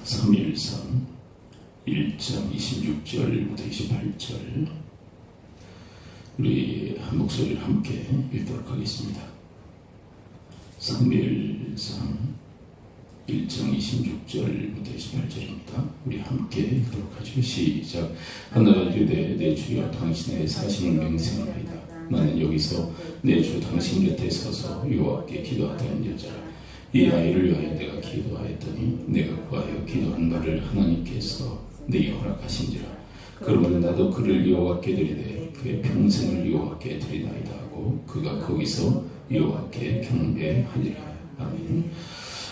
3일상 1장 26절부터 28절 우리 한 목소리를 함께 읽도록 하겠습니다. 사무엘상 1장 26절부터 28절입니다. 우리 함께 읽도록 하죠. 시작. 하나가 이르되 내 주여 당신의 사심을 맹세하나이다. 나는 여기서 내 주 당신 곁에 서서 여호와께 기도하던 여자라. 이 아이를 위하여 내가 기도하였더니 내가 구하여 기도한 바를 하나님께서 내게 허락하신지라. 그러므로 나도 그를 여호와께 드리되 그의 평생을 여호와께 드리나이다 하고 그가 거기서 여호와께 경배하니라. 아멘.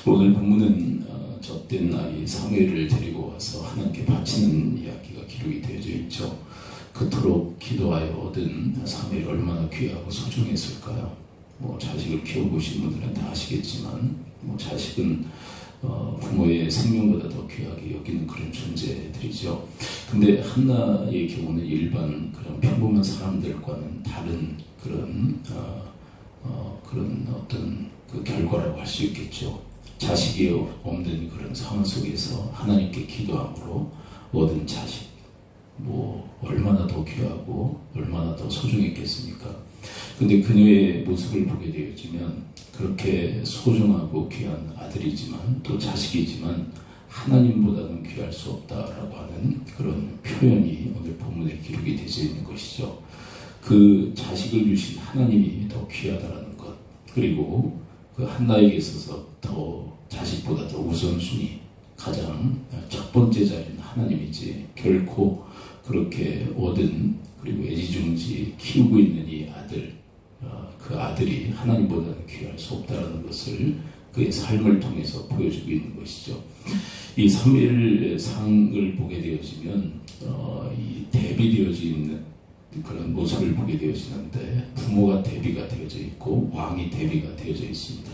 오늘 본문은 젖된 아이 사무엘을 데리고 와서 하나님께 바치는 이야기가 기록이 되어져 있죠. 그토록 기도하여 얻은 사무엘이 얼마나 귀하고 소중했을까요? 자식을 키워보신 분들은 다 아시겠지만 자식은 부모의 생명보다 더 귀하게 여기는 그런 존재들이죠. 근데 한나의 경우는 일반 그런 평범한 사람들과는 다른 그런 어떤 그 결과라고 할 수 있겠죠. 자식이 없는 그런 상황 속에서 하나님께 기도함으로 얻은 자식, 얼마나 더 귀하고 얼마나 더 소중했겠습니까? 근데 그녀의 모습을 보게 되어지면 그렇게 소중하고 귀한 아들이지만 또 자식이지만 하나님보다는 귀할 수 없다라고 하는 그런 표현이 오늘 본문에 기록이 되어 있는 것이죠. 그 자식을 주신 하나님이 더 귀하다라는 것, 그리고 그 한나에게 있어서 더 자식보다 더 우선순위, 가장 첫 번째 자리는 하나님이지 결코 그렇게 얻은 그리고 애지중지 키우고 있는 이 아들, 그 아들이 하나님보다는 귀할 수 없다는 것을 그의 삶을 통해서 보여주고 있는 것이죠. 이 사무엘상을 보게 되어지면 이 대비되어져 있는 그런 모습을 보게 되어지는데 부모가 대비가 되어져 있고 왕이 대비가 되어져 있습니다.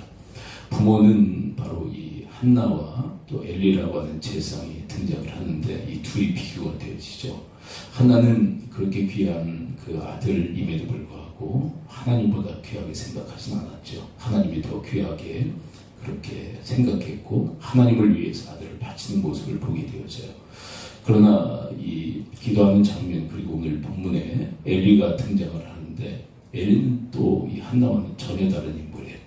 부모는 바로 이 한나와 또 엘리라고 하는 제사장이 등장을 하는데 이 둘이 비교가 되어지죠. 한나는 그렇게 귀한 그 아들임에도 불구하고 하나님보다 귀하게 생각하진 않았죠. 하나님이 더 귀하게 그렇게 생각했고 하나님을 위해서 아들을 바치는 모습을 보게 되어져요. 그러나 이 기도하는 장면, 그리고 오늘 본문에 엘리가 등장을 하는데 엘리는 또 이 한나와는 전혀 다른 인물이에요.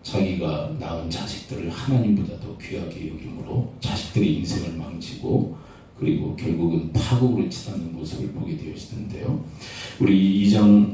자기가 낳은 자식들을 하나님보다 더 귀하게 여김으로 자식들의 인생을 망치고 그리고 결국은 파국으로 치닫는 모습을 보게 되어지는데요. 우리 2장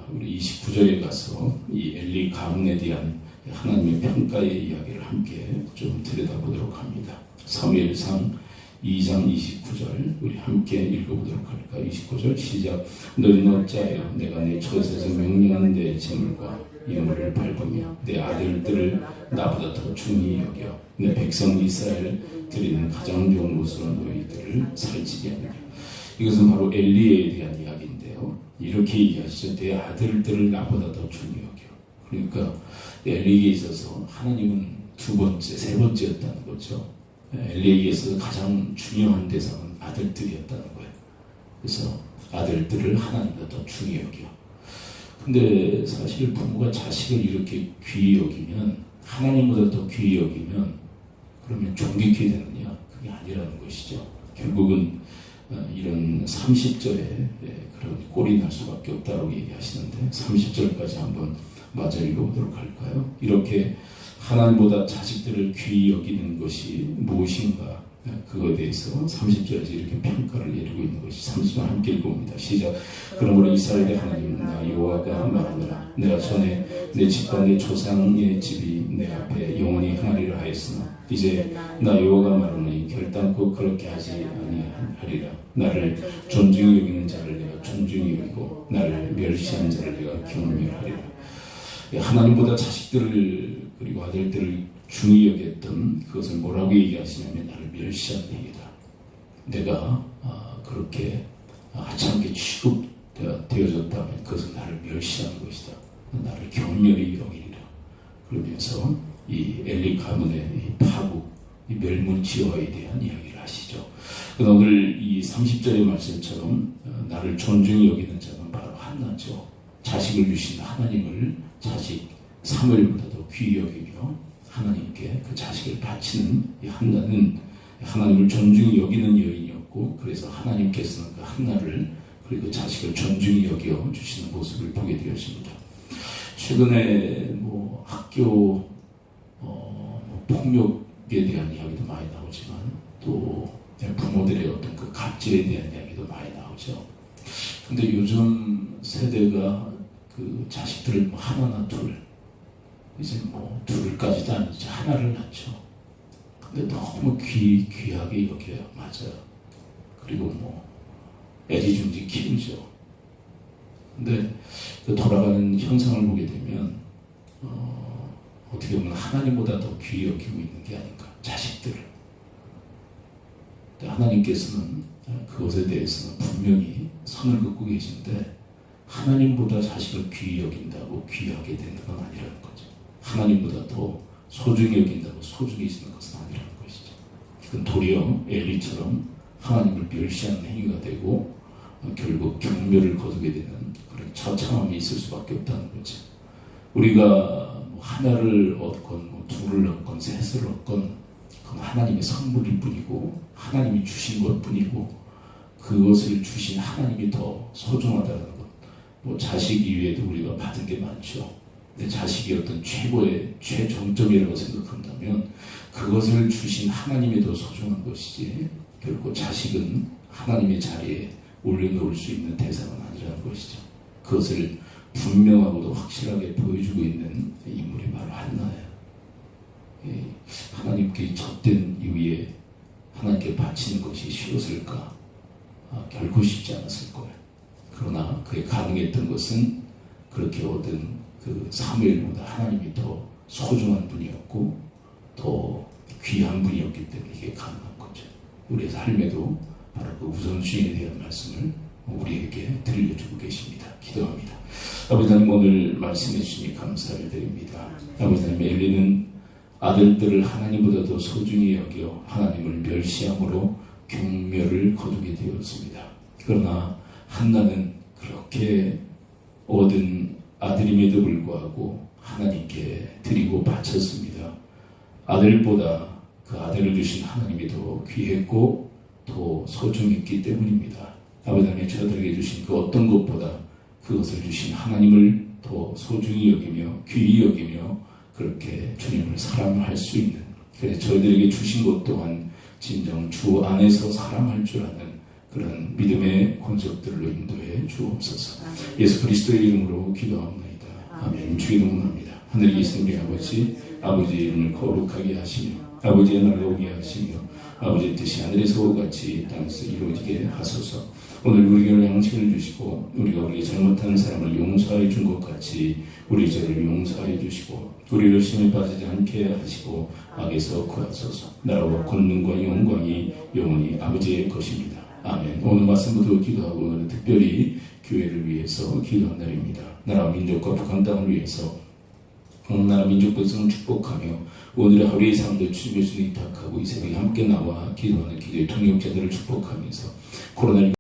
우리 29절에 가서 이 엘리 가문에 대한 하나님의 평가의 이야기를 함께 좀 들여다보도록 합니다. 사무엘상 2장 29절 우리 함께 읽어보도록 할까요? 29절 시작. 너희는 어찌하여 내가 내 처에서 명령한 내 재물과 예물을 밟으며 내 아들들을 나보다 더 중히 여겨 내 백성 이스라엘 드리는 가장 좋은 옷으로 너희들을 살찌게 하느냐. 이것은 바로 엘리에 대한 이야기인데요. 이렇게 얘기하시죠. 내 아들들을 나보다 더 중히 여겨. 그러니까 엘리에게 있어서 하나님은 두 번째, 세 번째였다는 거죠. 엘리에게 있어서 가장 중요한 대상은 아들들이었다는 거예요. 그래서 아들들을 하나님보다 더 중히 여겨. 근데 사실 부모가 자식을 이렇게 귀히 여기면, 하나님보다 더 귀히 여기면 그러면 존귀케 되느냐? 그게 아니라는 것이죠. 결국은 이런 30절에 그런 꼴이 날 수밖에 없다고 얘기하시는데 30절까지 한번 마저 읽어보도록 할까요? 이렇게 하나님보다 자식들을 귀히 여기는 것이 무엇인가, 그거에 대해서 30절에서 이렇게 평가를 내리고 있는 것이 30절 함께 읽어봅니다. 시작. 그러므로 이스라엘의 하나님 나 여호와가 말하노라. 내가 전에 내 집과 내 조상의 집이 내 앞에 영원히 행하리라 하였으나 이제 나 여호와가 말하노니 결단코 그렇게 하지 아니하리라. 나를 존중히 여기는 자를 내가 존중히 여기고 나를 멸시하는 자를 내가 경멸하리라. 하나님보다 자식들을 그리고 아들들을 중히 여겼던 그것을 뭐라고 얘기하시냐면 나를 멸시하는 얘기다. 내가 그렇게 하찮게 취급되어졌다면 그것은 나를 멸시하는 것이다. 나를 경멸히 여기리라. 그러면서 이 엘리 가문의 이 파국, 이 멸문지화에 대한 이야기를 하시죠. 오늘 이 30절의 말씀처럼 나를 존중히 여기는 자는 바로 한나죠. 자식을 주신 하나님을 자식 사무엘보다 더 귀히 여기며 하나님께 그 자식을 바치는 이 한나는 하나님을 존중히 여기는 여인이었고, 그래서 하나님께서는 그 한나를 그리고 자식을 존중히 여겨 주시는 모습을 보게 되었습니다. 최근에 뭐 학교 폭력에 대한 이야기도 많이 나오지만 또 부모들의 어떤 그 갑질에 대한 이야기도 많이 나오죠. 근데 요즘 세대가 그 자식들을 뭐 하나나 둘, 이제 뭐 둘까지도 아니죠. 하나를 낳죠. 근데 너무 귀하게 여겨요. 맞아요. 그리고 뭐 애지중지 키우죠. 근데 그 돌아가는 현상을 보게 되면 어떻게 보면 하나님보다 더 귀히 여기고 있는 게 아닌가. 자식들을. 하나님께서는 그것에 대해서는 분명히 선을 긋고 계신데, 하나님보다 자식을 귀히 여긴다고 귀하게 되는 건 아니라는 거죠. 하나님보다 더 소중히 여긴다고 소중해지는 것은 아니라는 것이죠. 그건 도리어 엘리처럼 하나님을 멸시하는 행위가 되고 결국 경멸을 거두게 되는 그런 처참함이 있을 수밖에 없다는 거죠. 우리가 뭐 하나를 얻건 뭐 둘을 얻건 셋을 얻건 그건 하나님의 선물일 뿐이고 하나님이 주신 것 뿐이고, 그것을 주신 하나님이 더 소중하다는 것. 뭐 자식 이외에도 우리가 받은 게 많죠. 내 자식이 어떤 최고의 최정점이라고 생각한다면 그것을 주신 하나님이 더 소중한 것이지, 결코 자식은 하나님의 자리에 올려놓을 수 있는 대상은 아니라는 것이죠. 그것을 분명하고도 확실하게 보여주고 있는 인물이 바로 한나예요. 하나님께 젖된 이후에 하나님께 바치는 것이 쉬웠을까? 결코 쉽지 않았을 거예요. 그러나 그게 가능했던 것은 그렇게 얻은 그 사무엘보다 하나님이 더 소중한 분이었고 더 귀한 분이었기 때문에 이게 가능한 거죠. 우리의 삶에도 바로 그 우선순위에 대한 말씀을 우리에게 들려주고 계십니다. 기도합니다. 아버지 하나님, 오늘 말씀해 주시니 감사를 드립니다. 아버지 하나님, 엘리는 아들들을 하나님보다 더 소중히 여겨 하나님을 멸시함으로 경멸을 거두게 되었습니다. 그러나 한나는 그렇게 얻은 아들임에도 불구하고 하나님께 드리고 바쳤습니다. 아들보다 그 아들을 주신 하나님이 더 귀했고 더 소중했기 때문입니다. 아버지 하나님, 저들에게 주신 그 어떤 것보다 그것을 주신 하나님을 더 소중히 여기며 귀히 여기며 그렇게 주님을 사랑할 수 있는, 그래서 저희들에게 주신 것 또한 진정 주 안에서 사랑할 줄 아는 그런 믿음의 권속들로 인도해 주옵소서. 예수 그리스도의 이름으로 기도합니다. 아멘. 주의 동원합니다. 하늘에 계신 우리 아버지의 이름을 거룩하게 하시며 아버지의 나라가 오게 하시며 아버지의 뜻이 하늘에서 같이 땅에서 이루어지게 하소서. 오늘 우리에게 양식을 주시고 우리가 우리 잘못한 사람을 용서해 준 것 같이 우리 죄를 용서해 주시고 우리를 시험에 빠지지 않게 하시고 악에서 구하소서. 나라와 권능과 영광이 영원히 아버지의 것입니다. 아멘. 오늘 말씀부터 기도하고 오늘은 특별히 교회를 위해서 기도한 날입니다. 나라 민족과 북한 땅을 위해서 나라 민족 백성을 축복하며 오늘의 하루의 삶도 주님의 손에 위탁하고 이 새벽에 함께 나와 기도하는 기도의 통역자들을 축복하면서 코로나19